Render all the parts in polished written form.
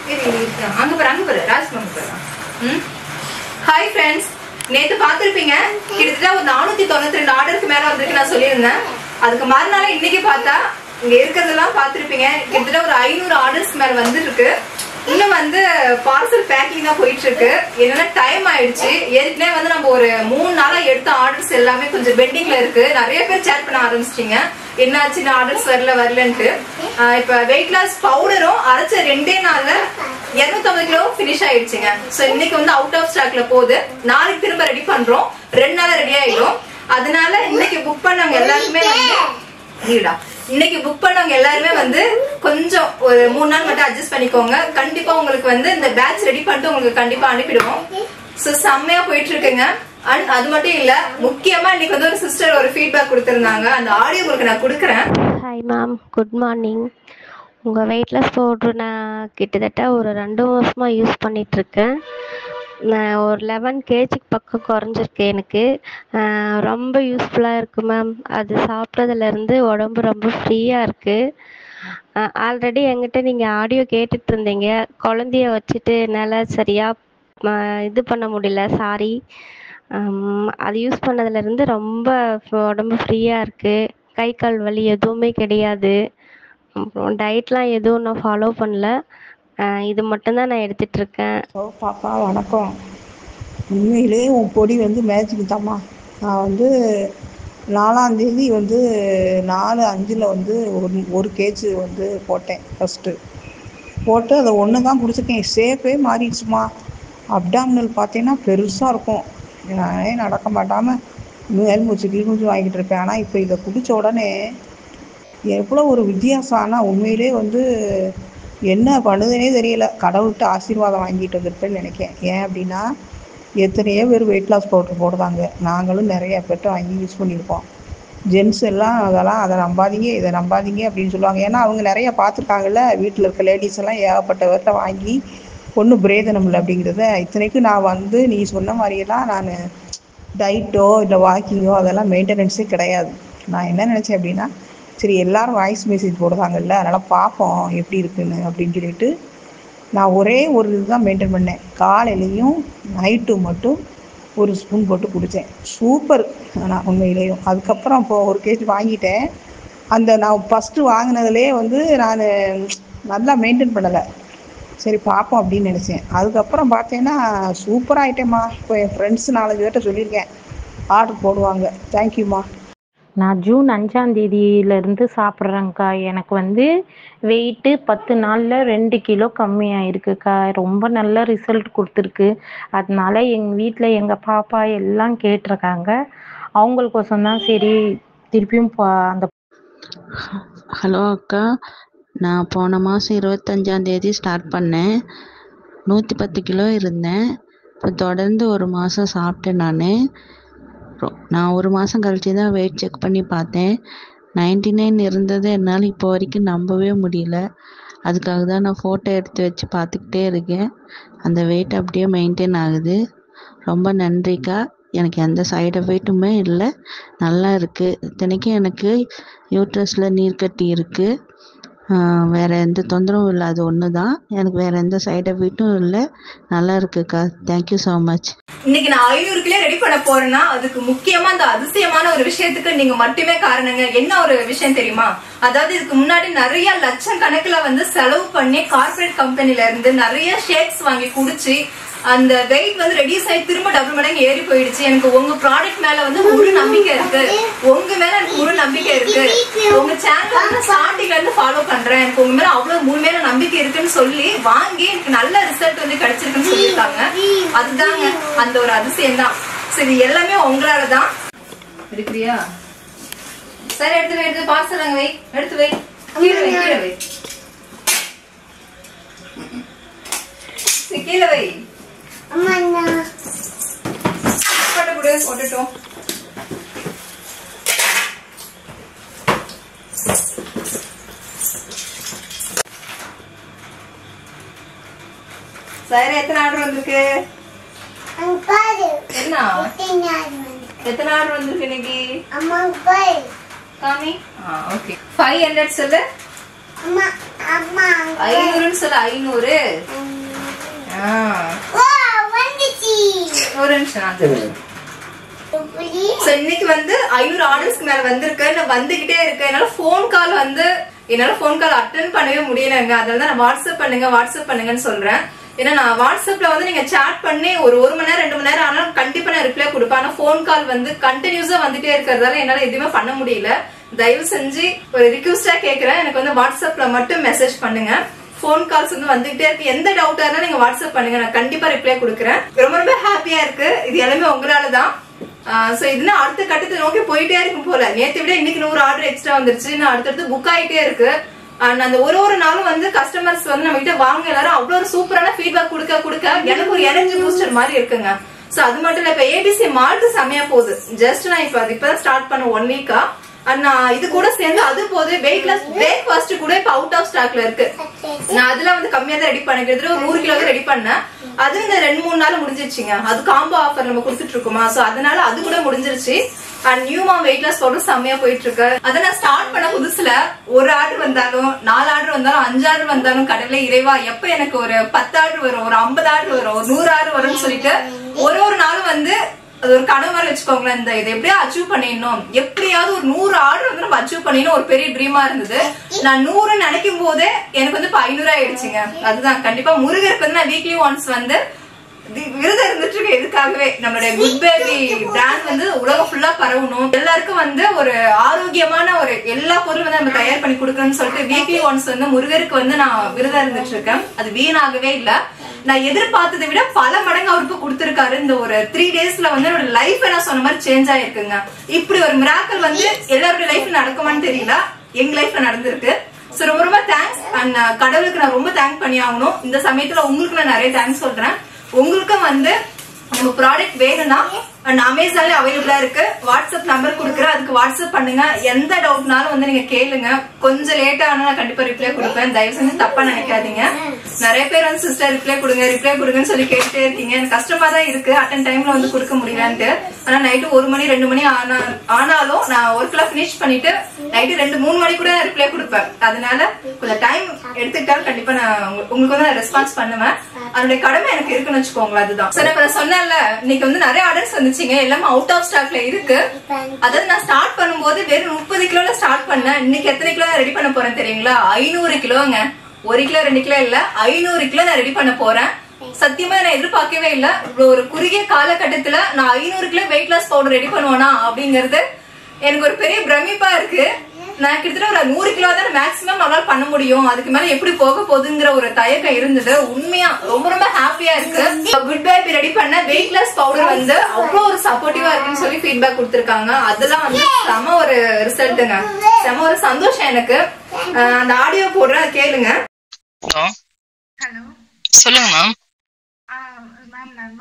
அங்க பாரு ராஜ்குமார் பாரு. ஹாய் ஃப்ரெண்ட்ஸ், நேத்து பாத்துருப்பீங்க கிட்டத்தட்ட ஒரு 492 ஆர்டருக்கு மேல வந்திருக்கு நான் சொல்லியிருந்தேன். அதுக்கு மறுநாள் இன்னைக்கு பார்த்தா இங்க இருக்கிறதெல்லாம் பாத்துருப்பீங்க கிட்டத்தட்ட ஒரு 500 ஆர்டர்ஸ்க்கு மேல வந்துருக்கு. இன்னும் பார்சல் பேக்கிங் தான் போயிட்டு இருக்கு. என்னன்னா டைம் ஆயிடுச்சு. ஏற்கனவே நம்ம ஒரு 3 நாளா எடுத்த ஆர்டர்ஸ் எல்லாமே கொஞ்சம் பெண்டிங்ல இருக்கு. நிறைய பேர் சேட் பண்ண ஆரம்பிச்சிட்டீங்க என்னாச்சுன்னு, ஆர்டர்ஸ் வரலன்ட்டு. இப்ப வெயிட் லாஸ் பவுடரும் அரைச்ச 2 நாள்ல 250 கிலோ பினிஷ் ஆயிடுச்சுங்க. சோ இன்னைக்கு அவுட் ஆஃப் ஸ்டாக்ல போகுது. நாளைக்கு திரும்ப ரெடி பண்றோம், 2 நாள்ல ரெடி ஆயிடும். அதனால இன்னைக்கு புக் பண்ணவங்க எல்லாருமே இன்னைக்கு புக் பண்ணவங்க எல்லாருமே கொஞ்சம் ஒரு 3 நாள் மட்டும் அட்ஜஸ்ட் பண்ணிக்கோங்க. கண்டிப்பா உங்களுக்கு இந்த பேட்ச் ரெடி பண்ணிட்டு உங்களுக்கு கண்டிப்பா அனுப்பிடுவோம். சோ செம்மையா போயிட்டு இருக்குங்க. அண்ட் அது மட்டும் இல்ல, முக்கியமா இன்னைக்கு ஒரு சிஸ்டர் ஒரு ஃபீட்பேக் கொடுத்திருந்தாங்க. அந்த ஆடியோ உங்களுக்கு நான் கொடுக்குறேன். Hi ma'am, good morning. உங்கள் வெயிட்லெஸ் பவுட்ரு நான் கிட்டத்தட்ட ஒரு 2 வருஷமாக யூஸ் பண்ணிகிட்ருக்கேன். நான் ஒரு 11 கேஜிக்கு பக்கம் குறைஞ்சிருக்கு. எனக்கு ரொம்ப யூஸ்ஃபுல்லாக இருக்குது மேம். அது சாப்பிட்டதுலேருந்து உடம்பு ரொம்ப ஃப்ரீயாக இருக்குது. ஆல்ரெடி என்கிட்ட நீங்கள் ஆடியோ கேட்டுட்டு இருந்தீங்க. குழந்தைய வச்சுட்டு என்னால் சரியாக இது பண்ண முடியல, சாரி. அது யூஸ் பண்ணதுலேருந்து ரொம்ப உடம்பு ஃப்ரீயாக இருக்குது. கை கால் வலி எதுவுமே கிடையாது. அப்புறம் டயட்லாம் எதுவும் நான் ஃபாலோ பண்ணல. இது மட்டும்தான் நான் எடுத்துகிட்ருக்கேன். பாப்பா வணக்கம். உண்மையிலே உன் பொடி மேஜிக் தாம்மா. நான் 4ஆம் தேதி 4/5 ஒரு கேஜி போட்டேன். ஃபஸ்ட்டு போட்டு அதை ஒன்று தான் குடிச்சிருக்கேன். ஷேப்பே மாறிடுச்சுமா. அப்டாமினல் பார்த்தீங்கன்னா பெருசாக இருக்கும். நானே நடக்க மாட்டாமல் கிளிமூச்சு வாங்கிட்டு இருப்பேன். ஆனால் இப்போ இதை குடித்த உடனே எவ்வளோ ஒரு வித்தியாசம். ஆனால் உண்மையிலே என்ன பண்ணுதுன்னே தெரியல. கடவுள்கிட்ட ஆசீர்வாதம் வாங்கிட்டு வந்திருப்பேன்னு நினைக்கிறேன். ஏன் அப்படின்னா எத்தனையோ பேர் வெயிட் லாஸ் பவுடர் போடுறாங்க. நாங்களும் நிறைய பேர்ட்ட வாங்கி யூஸ் பண்ணியிருப்போம். ஜென்ஸ் எல்லாம் அதை நம்பாதீங்க, இதை நம்பாதீங்க அப்படின்னு சொல்லுவாங்க. ஏன்னா அவங்க நிறைய பார்த்துருக்காங்கல்ல. வீட்டில் இருக்க லேடிஸ் எல்லாம் ஏகப்பட்ட பேர்ட்ட வாங்கி ஒன்றும் பிரயோஜனம் இல்லை அப்படிங்கிறத. இத்தனைக்கும் நான் நீ சொன்ன மாதிரியெல்லாம் நான் டயட்டோ இல்லை வாக்கிங்கோ அதெல்லாம் மெயின்டெனன்ஸே கிடையாது. நான் என்ன நினச்சேன் அப்படின்னா, சரி எல்லாரும் வாய்ஸ் மெசேஜ் போடுவாங்கல்ல, அதனால் பார்ப்போம் எப்படி இருக்குன்னு அப்படின்னு சொல்லிட்டு நான் ஒரே ஒரு இதுதான் மெயின்டைன் பண்ணேன். காலையிலையும் நைட்டும் மட்டும் ஒரு ஸ்பூன் போட்டு குடித்தேன். சூப்பர். ஆனால் உண்மையிலேயும் அதுக்கப்புறம் இப்போது 1 கேஜி வாங்கிட்டேன். நான் ஃபஸ்ட்டு வாங்கினதுலேயே நான் நல்லா மெயின்டைன் பண்ணலை. சரி பார்ப்போம் அப்படின்னு நினச்சேன். அதுக்கப்புறம் பார்த்தேன்னா சூப்பராக ஆகிட்டேம்மா. இப்போ என் ஃப்ரெண்ட்ஸ் 4 பேர்கிட்ட சொல்லியிருக்கேன், ஆர்டர் போடுவாங்க. தேங்க்யூம்மா. நான் ஜூன் 5ஆம் தேதியிலேருந்து சாப்பிட்றேங்க்கா. எனக்கு வெயிட்டு 10 நாளில் 2 கிலோ கம்மியாயிருக்குக்கா. ரொம்ப நல்ல ரிசல்ட் கொடுத்துருக்கு. அதனால எங்கள் வீட்டில் எங்கள் பாப்பா எல்லாம் கேட்டிருக்காங்க. அவங்களுக்கோசம் தான் சரி திருப்பியும் அந்த. ஹலோ அக்கா, நான் போன மாதம் 25ஆம் தேதி ஸ்டார்ட் பண்ணேன். 110 கிலோ இருந்தேன். இப்போ தொடர்ந்து 1 மாதம் சாப்பிட்டேன். நான் 1 மாதம் கழிச்சு தான் வெயிட் செக் பண்ணி பார்த்தேன். 99 இருந்தது. என்னால் இப்போ வரைக்கும் நம்பவே முடியல. அதுக்காக தான் நான் ஃபோட்டோ எடுத்து வச்சு பார்த்துக்கிட்டே இருக்கேன். அந்த வெயிட் அப்படியே மெயின்டைன் ஆகுது. ரொம்ப நன்றிக்கா. எனக்கு எந்த சைடு எஃபெக்ட்டுமே இல்லை, நல்லா இருக்குது. இத்தனைக்கும் எனக்கு யூட்ரஸில் நீர்க்கட்டி இருக்குது. வேறு எந்த தொந்தரவும் இல்லை. அது ஒன்று தான். எனக்கு வேறு எந்த சைடு எஃபெக்ட்டும் இல்லை. நல்லா இருக்குக்கா. Thank you so much. இன்னைக்கு நான் 500 கிலோ ரெடி பண்ண போறேன்னா அதுக்கு முக்கியமா அந்த அதிசயமான ஒரு விஷயத்துக்கு நீங்க மட்டுமே காரணங்க. என்ன ஒரு விஷயம் தெரியுமா? அதாவது இதுக்கு முன்னாடி நிறைய லட்சம் கணக்குல செலவு பண்ணி கார்பரேட் கம்பெனில இருந்து நிறைய ஷேக்ஸ் வாங்கி குடிச்சு அந்த வெயிட் ரெடியூஸ் ஆகி திரும்ப டபுள் மடங்கு ஏறி போயிடுச்சு. எனக்கு உங்க ப்ராடக்ட் மேல முழு நம்பிக்கை இருக்கு. உங்க மேல எனக்கு முழு நம்பிக்கை இருக்கு. உங்க சேனல் ஸ்டார்டிங்ல இருந்து ஃபாலோ பண்றேன். எனக்கு உங்க மேல அவ்வளவு முழுமையான நம்பிக்கை இருக்குன்னு சொல்லி வாங்கி எனக்கு நல்ல ரிசல்ட் கிடைச்சிருக்குன்னு சொல்லியிருக்காங்க. அதுதாங்க அந்த ஒரு அதிசயம் தான். சரி, எல்லாமே உங்களாலதான். இருக்கிறியா? சரி, எடுத்து பார்சல் வை. எடுத்து வை, கீழே வை. கீழே வை. போட்டுட்டோம். சரி, எத்தனை ஆர்டர் வந்திருக்கு? என்ன எத்தனை ஆர்டர் வந்திருக்கு இன்னைக்கு? காமி. ஓகே, 500 சொல்லு. 500ன்னு சொல்ல 500. ஒரு நிமிஷம் நான் சொல்றேன். இன்னைக்கு வந்து 500 ஆர்டர்ஸ்க்கு மேல வந்திருக்கு. நான் வந்துகிட்டே இருக்கேன். என்னால போன் கால் அட்டென்ட் பண்ணவே முடியலங்க. அதனால நான் வாட்ஸ்அப் பண்ணுங்கன்னு சொல்றேன். ஏன்னா நான் வாட்ஸ்அப்ல வந்து நீங்க சாட் பண்ணி ஒரு மணி நேரம் 2 மணி நேரம் ஆனாலும் கண்டிப்பா நான் ரிப்ளை கொடுப்பேன். ஆனா போன் கால் வந்து கண்டினியூஸா வந்துட்டே இருக்கிறதால என்னால எதுவுமே பண்ண முடியல. தயவு செஞ்சு ஒரு ரிக்வெஸ்டா கேக்குறேன், எனக்கு வந்து வாட்ஸ்அப்ல மட்டும் மெசேஜ் பண்ணுங்க. போன் கால்ஸ் வந்து வந்துகிட்டே இருக்கு. எந்த டவுட்டா இருந்தாலும் நீங்க வாட்ஸ்அப் பண்ணுங்க, நான் கண்டிப்பா ரிப்ளை கொடுக்குறேன். ரொம்ப ஹாப்பியா இருக்கு. இது எல்லாமே உங்களாலதான். இதுனா அடுத்த கட்டத்தை நோக்கி போயிட்டே இருக்கும் போல. நேற்று விட இன்னைக்கு 100 ஆர்டர் எக்ஸ்ட்ரா வந்துருச்சு. நான் அடுத்தடுத்து புக் ஆயிட்டே இருக்கு. அந்த ஒரு நாளும் வந்து கஸ்டமர்ஸ் வந்து நம்ம கிட்ட வாங்க எல்லாரும் அவ்வளவு ஒரு சூப்பரான ஃபீட்பேக் கொடுக்க எனக்கு ஒரு எனர்ஜி பூஸ்டர் மாதிரி இருக்குங்க. சோ அது மட்டும் இல்ல, இப்ப ஏபிசி மார்ட் செமையா போகுது. ஜஸ்ட் நான் இப்பதான் ஸ்டார்ட் பண்ண 1 வீக்கா. இது கூட சேர்ந்து அது போது வெயிட்லெஸ் பிரேக்ஃபாஸ்ட் கூட இப்ப அவுட் ஆஃப் ஸ்டாக்ல இருக்கு. நான் அதுல வந்து கம்மியா தான் ரெடி பண்ணேன். 100 கிலோ ரெடி பண்ணேன். அது இந்த 2-3 நாள் முடிஞ்சிருச்சுங்க. அது காம்போ ஆஃபர் நம்ம கொடுத்துட்டு இருக்கோமா, சோ அதனால அது கூட முடிஞ்சிருச்சு. நியூமா வெயிட்லெஸ் பவுடர் செம்மையா போயிட்டு இருக்கு. அதை நான் ஸ்டார்ட் பண்ண புதுசுல 1 ஆர்டர் வந்தாலும் 4 ஆர்டர் வந்தாலும் 5 ஆர்டர் வந்தாலும் கடவுளே இறைவா எப்ப எனக்கு ஒரு 10 ஆர்டர் வரும், ஒரு 50 ஆர்டர் வரும், ஒரு 100 ஆர்டர் வரும்னு சொல்லிட்டு ஒரு நாளும் வந்து அது ஒரு கனவு மாதிரி வச்சுக்கோங்களேன். இந்த இதை எப்படியா அச்சீவ் பண்ணிடணும், எப்படியாவது ஒரு 100 ஆர்டர் வந்து நம்ம அச்சீவ் பண்ணிடணும் ஒரு பெரிய ட்ரீமா இருந்தது. நான் 100 நினைக்கும் போதே எனக்கு வந்து 500 ஆயிடுச்சுங்க. அதுதான் கண்டிப்பா முருகருக்கு வந்து நான் வீக்லி ஒன்ஸ் வந்து விருதம் இருந்துட்டு இருக்கு. எதுக்காகவே நம்மளுடைய குட் பேபி பிராண்ட் வந்து உலகம் ஃபுல்லா பரவணும், எல்லாருக்கும் வந்து ஒரு ஆரோக்கியமான ஒரு எல்லா பொருளும் வந்து நம்ம தயார் பண்ணி கொடுக்கணும்னு சொல்லிட்டு வீக்லி ஒன்ஸ் வந்து முருகருக்கு வந்து நான் விருதம் இருந்துட்டு இருக்கேன். அது வீணாகவே இல்ல. நான் எதிர்பார்த்ததை விட பல மடங்கு அவருக்கு கொடுத்திருக்காரு. இந்த ஒரு 3 டேஸ்ல வந்து என்னோட லைஃப் நான் சொன்ன மாதிரி சேஞ்ச் ஆயிருக்குங்க. இப்படி ஒரு மிராக்கல் வந்து எல்லாருடைய லைஃப்ல நடக்குமான்னு தெரியல, எங்க லைஃப்ல நடந்திருக்கு. சோ ரொம்ப தேங்க்ஸ். அண்ட் கடவுளுக்கு நான் ரொம்ப தேங்க் பண்ணி ஆகணும். இந்த சமயத்துல உங்களுக்கு நான் நிறைய தேங்க்ஸ் சொல்றேன். உங்களுக்கும் வந்து நம்ம ப்ராடக்ட் வேணும்னா அமேசான்ல அவைலபிளா இருக்கு. வாட்ஸ்அப் நம்பர் கொடுக்குறேன், அதுக்கு வாட்ஸ்அப் பண்ணுங்க. எந்த டவுட்னாலும் வந்து நீங்க கேளுங்க. கொஞ்சம் லேட்டா ஆனா நான் கண்டிப்பா ரிப்ளை கொடுப்பேன். தயவு செஞ்சு தப்பா நினைக்காதீங்க. நிறைய பேர் வந்து சிஸ்டர் ரிப்ளை கொடுங்கன்னு சொல்லி கேட்டுட்டே இருக்கீங்க. எனக்கு கஷ்டமா தான் இருக்கு அட்டன் டைம்ல வந்து கொடுக்க முடியலன்ட்டு. ஆனா நைட்டு 1 மணி 2 மணி ஆனாலும் நான் ஒர்க்ல பினிஷ் பண்ணிட்டு நைட்டு 2-3 மணி கூட ரிப்ளை கொடுப்பேன். அதனால கொஞ்சம் டைம் எடுத்துக்கிட்டாலும் கண்டிப்பா நான் உங்களுக்கு வந்து நான் ரெஸ்பான்ஸ் பண்ணுவேன். அதனுடைய கடமை எனக்கு இருக்குன்னு வச்சுக்கோங்களேன். அதுதான் சரி. இப்ப நான் சொன்னேன்ல, இன்னைக்கு வந்து நிறைய ஆர்டர்ஸ் வந்துச்சுங்க. எல்லாமே அவுட் ஆஃப் ஸ்டாக்ல இருக்கு. அதாவது நான் ஸ்டார்ட் பண்ணும்போது வெறும் 30 கிலோல ஸ்டார்ட் பண்ணேன். இன்னைக்கு எத்தனை கிலோ ரெடி பண்ண போறேன் தெரியுங்களா? 500 கிலோங்க. 1 கிலோ 2 கிலோ இல்ல, 500 கிலோ நான் ரெடி பண்ண போறேன். சத்தியமா நான் எதிர்பார்க்கவே இல்ல. ஒரு குறுகிய காலகட்டத்துல நான் 500 kilo weight loss powder ready பண்ணுவேனா அப்படிங்கறது எனக்கு ஒரு பெரிய பிரமிப்பா இருக்கு. நான் கிட்டத்தட்ட ஒரு 100 கிலோ தான் மேக்ஸிமம் நம்மளால பண்ண முடியும். அதுக்கு மேல எப்படி போக போகுதுங்கிற ஒரு தயக்கம் இருந்தது. உண்மையா ரொம்ப ஹாப்பியா இருக்கு. குட் பேபி ரெடி பண்ண வெயிட் லாஸ் பவுடர் வந்து அவ்வளவு ஒரு சப்போர்ட்டிவா இருக்குன்னு சொல்லி ஃபீட்பேக் கொடுத்திருக்காங்க. அதெல்லாம் வந்து செம ஒரு ரிசல்ட்டுங்க, செம ஒரு சந்தோஷம் எனக்கு. அந்த ஆடியோ போடுறேன், கேளுங்க. ஹலோ, சொல்லுங்க மேம். மேம் நான்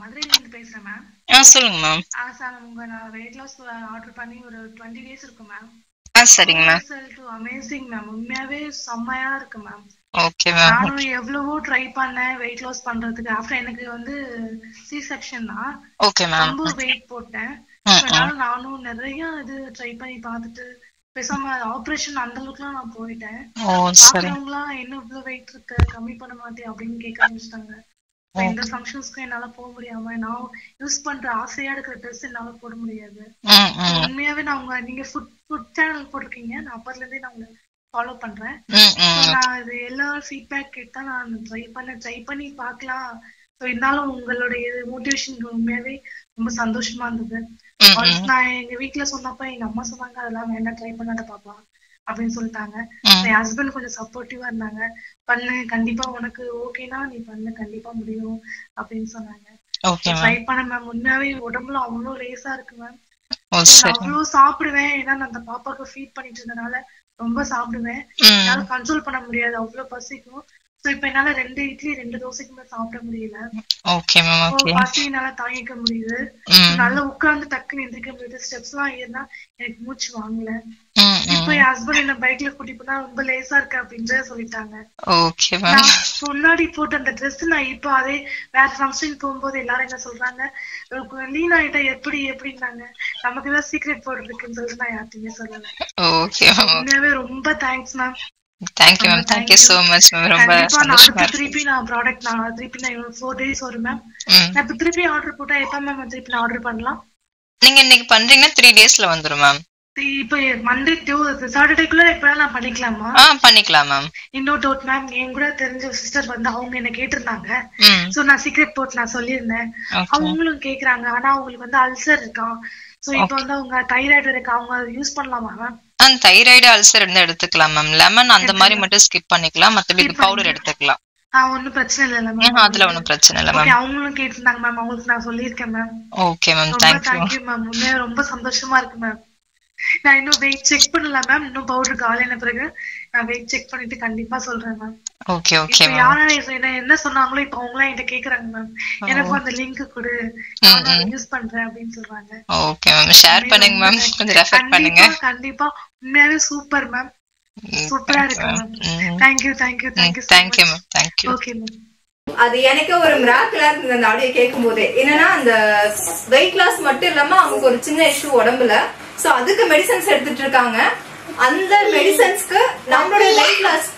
மதுரையில இருந்து பேசுறேன் மேம். சொல்லுங்க மேம். சார் நான் வெயிட் லாஸ் ஆர்டர் பண்ணி ஒரு 20 டேஸ் இருக்கு மேம். சரிங்க மேம். Result amazing ma'am. உண்மையாவே செம்மையா இருக்கு மேம். Okay ma'am. நானும் எவ்வளவோ ட்ரை பண்ணேன் வெயிட் லாஸ் பண்றதுக்கு. ஆஃப்டர் எனக்கு வந்து சி செக்ஷன் தான். Okay ma'am. ரொம்ப வெயிட் போட்டேன். நானும் நிறைய இது ட்ரை பண்ணி பார்த்துட்டு பேசாம ஆபரேஷன் அந்த அளவுக்குலாம் நான் போயிட்டேன். பாக்குறவங்களாம் என்ன இவ்வளவு வெயிட் இருக்கு, கம்மி பண்ண மாட்டேன் அப்படின்னு கேட்க ஆரம்பிச்சிட்டாங்க. எந்த ஃபங்க்ஷன்ஸ்க்கும் என்னால போக முடியாம நான் யூஸ் பண்ற ஆசையா இருக்கிற ட்ரெஸ் என்னால போட முடியாது. உண்மையாவே நான் நீங்க ஃபுட் சேனல் போட்டிருக்கீங்க, நான் அப்பத்துல இருந்தே நான் உங்களை ஃபாலோ பண்றேன். நான் இது எல்லா ஃபீட்பேக் கேட்டா நான் ட்ரை பண்ணி பார்க்கலாம். இருந்தாலும் உங்களுடைய மோட்டிவேஷன் உண்மையாவே ரொம்ப சந்தோஷமா இருந்தது. நான் எங்க வீட்டுல சொன்னப்ப எங்க அம்மா சொன்னாங்க அதெல்லாம் வேண்டாம், ட்ரை பண்ணாத பாப்பா அப்படின்னு சொல்லிட்டாங்க. என் ஹஸ்பண்ட் கொஞ்சம் சப்போர்ட்டிவா இருந்தாங்க. பண்ணு, கண்டிப்பா உனக்கு ஓகேனா நீ பண்ணு, கண்டிப்பா முடியும் அப்படின்னு சொன்னாங்க. ட்ரை பண்ண மேம். உண்மையாவே உடம்புல அவ்வளவு லேசா இருக்கு மேம். அவ்வளவு சாப்பிடுவேன். ஏன்னா நான் அந்த பாப்பாக்கு ஃபீட் பண்ணிட்டு இருந்தனால ரொம்ப சாப்பிடுவேன். என்னால கண்ட்ரோல் பண்ண முடியாது, அவ்வளவு பசிக்கும். இப்ப என்னால 2 இட்லி 2 தோசைக்கு மேல சாப்பிட முடியல. பசி என்னால தாங்கிக்க முடியுது. நல்லா உட்கார்ந்து டக்குன்னு எந்திரிக்க முடியுது. ஸ்டெப்ஸ் எல்லாம் ஏறினா எனக்கு மூச்சு வாங்கல. இப்ப என் ஹஸ்பண்ட் என்ன பைக்ல கூட்டி போனா ரொம்ப லேசா இருக்கு அப்படின்னு சொல்லிட்டாங்க. முன்னாடி போட்டு அந்த ட்ரெஸ் நான் இப்ப அதே வேற ஃபங்க்ஷன் போகும்போது எல்லாரும் என்ன சொல்றாங்க, லீன் ஆயிட்டா எப்படின்னாங்க. நமக்கு ஏதாவது சீக்ரெட் போர்டு இருக்குன்னு சொல்லிட்டு நான் யார்ட்டையுமே சொல்லல. உண்மையாவே ரொம்ப thanks ma'am. Thank you ma'am, thank you so much ma'am. ரொம்ப கண்டிப்பா நான் சந்தோஷமா அடுத்து இருக்கு. திருப்பி நான் 4 days வரும் மேம். நான் இப்ப திருப்பி ஆர்டர் போட்டா எப்ப மேம் திருப்பி நான் ஆர்டர் பண்ணலாம்? நீங்க இன்னைக்கு பண்றீங்கன்னா 3 daysல வந்துரும் மேம். இப்ப மண்டே சாட்டர்டேக்குள்ள இப்ப நான் பண்ணிக்கலாமா? பண்ணிக்கலாம் மேம். இன்னொரு டவுட் மேம், என் கூட தெரிஞ்ச சிஸ்டர் வந்து அவங்க என்ன கேட்டிருந்தாங்க. சோ நான் சீக்ரெட் போட் நான் சொல்லியிருந்தேன். அவங்களும் கேக்குறாங்க. ஆனா அவங்களுக்கு வந்து அல்சர் இருக்கான். சோ இப்ப வந்து அவங்க தைராய்டு இருக்கு, அவங்க யூஸ் பண்ணலாமா மேம்? தைராய்டு அல்சர் இருந்தா எடுத்துக்கலாம் மேம். லெமன் அந்த மாதிரி மட்டும் ஸ்கிப் பண்ணிக்கலாம், மத்தபடி பவுடர் எடுத்துக்கலாம். ஒன்னும் பிரச்சனை இல்ல மேம். அதுல ஒன்னும் பிரச்சனை இல்ல மேம். அவங்களும் கேட்டிருந்தாங்க மேம், அவங்களுக்கு நான் சொல்லியிருக்கேன் ma'am. Okay ma'am, thank you ma'am. ரொம்ப சந்தோஷமா இருக்கு மேம். நான் இன்னும் வெயிட் செக் பண்ணல மேம். இன்னும் பவுடர் காலையில பிறகு நான் வெயிட் செக் பண்ணிட்டு கண்டிப்பா சொல்றேன் மேம். Okay okay ma'am. யாரும் என்ன சொன்னாங்களோ இப்ப அவங்களாம் என்கிட்ட கேக்குறாங்க மேம், எனக்கு அந்த லிங்க் கொடு, நான் யூஸ் பண்றேன் அப்படின்னு சொல்றாங்க. ஓகே மேம், ஷேர் பண்ணுங்க மேம், கொஞ்சம் ரெஃபர் பண்ணுங்க. கண்டிப்பா உண்மையாவே சூப்பர் மேம், சூப்பரா இருக்கு ma'am. Thank you ma'am, thank you. Okay ma'am. அது எனக்கு ஒரு மிராக்கிளா இருந்தது அந்த ஆடியோ கேட்கும் போதே. என்னன்னா அந்த வெயிட் லாஸ் மட்டும் இல்லாம அவங்களுக்கு ஒரு சின்ன இஷ்யூ உடம்புல, சோ அதுக்கு மெடிசன்ஸ் எடுத்துட்டு இருக்காங்க. அந்த மெடிசன்ஸ்க்கு நம்மளோட வெயிட் லாஸ்,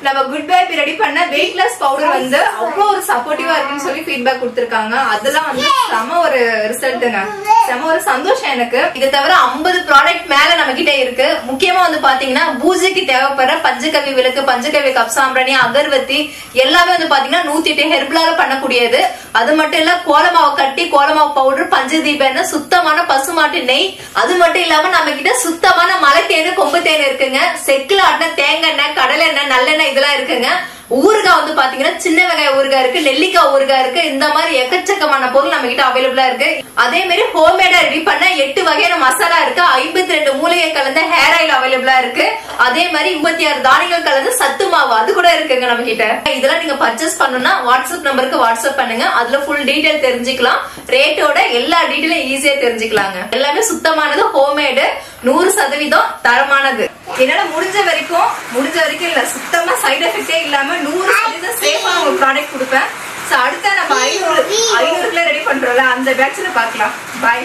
நம்ம குட் பேபி ரெடி பண்ண வெயிட் லாஸ் பவுடர் வந்து அவ்வளவு ஒரு சப்போர்ட்டிவா இருக்குன்னு சொல்லி ஃபீட்பேக் கொடுத்திருக்காங்க. அதெல்லாம் வந்து செம ஒரு ரிசல்ட்டுங்க, செம ஒரு சந்தோஷம் எனக்கு. இதை தவிர 50 ப்ராடக்ட் மேல நம்ம கிட்ட இருக்கு. முக்கியமா வந்து பாத்தீங்கன்னா பூஜைக்கு தேவைப்படுற பஞ்சகவி விளக்கு, பஞ்சகவி கப்சாம்பிராணி, அகர்வத்தி எல்லாமே வந்து பாத்தீங்கன்னா 108 ஹெர்பலால பண்ணக்கூடியது. அது மட்டும் இல்ல கோலமாவு கட்டி, கோலமாவு பவுடர், பஞ்சதீப எண்ணெய், சுத்தமான பசுமாட்டு நெய், அது மட்டும் இல்லாம நம்ம கிட்ட சுத்தமான மலை தேனு, கொம்பு தேன் இருக்குங்க. செக்குல ஆட்டின தேங்காய் எண்ணெய், கடலை எண்ணெய், நல்லெண்ணெய் இதெல்லாம் இருக்குங்க. ஊறுகாய் வந்து பாத்தீங்கன்னா சின்ன வெங்காய ஊறுகாய் இருக்கு, நெல்லிக்காய் ஊறுகாய் இருக்கு. இந்த மாதிரி எக்கச்சக்கமான பொருள் நம்ம கிட்ட அவைலபிளா இருக்கு. அதே மாதிரி ஹோம்மேடா ரெடி பண்ண 8 வகையான மசாலா இருக்கு. 52 மூலிகை கலந்த ஹேர் ஆயில் அவைலபிளா இருக்கு. அதே மாதிரி 26 தானியங்கள் கலந்த சத்து மாவு அது கூட இருக்குங்க நம்ம கிட்ட. இதெல்லாம் நீங்க பர்ச்சேஸ் பண்ணணும்னா வாட்ஸ்அப் நம்பருக்கு வாட்ஸ்அப் பண்ணுங்க. அதுல ஃபுல் டீடைல் தெரிஞ்சுக்கலாம். ரேட்டோட எல்லா டீடைலும் ஈஸியா தெரிஞ்சுக்கலாங்க. எல்லாமே சுத்தமானது, ஹோம்மேடு, 100% தரமானது. என்னால முடிஞ்ச வரைக்கும் இல்ல, சுத்தமா சைடு எஃபெக்டே இல்லாம 100% சேஃபா ஒரு ப்ராடக்ட் கொடுப்பேன். அடுத்த நம்ம 500 ரெடி பண்றோம்ல, அந்த பேட்ச்ல பாக்கலாம். பாய்.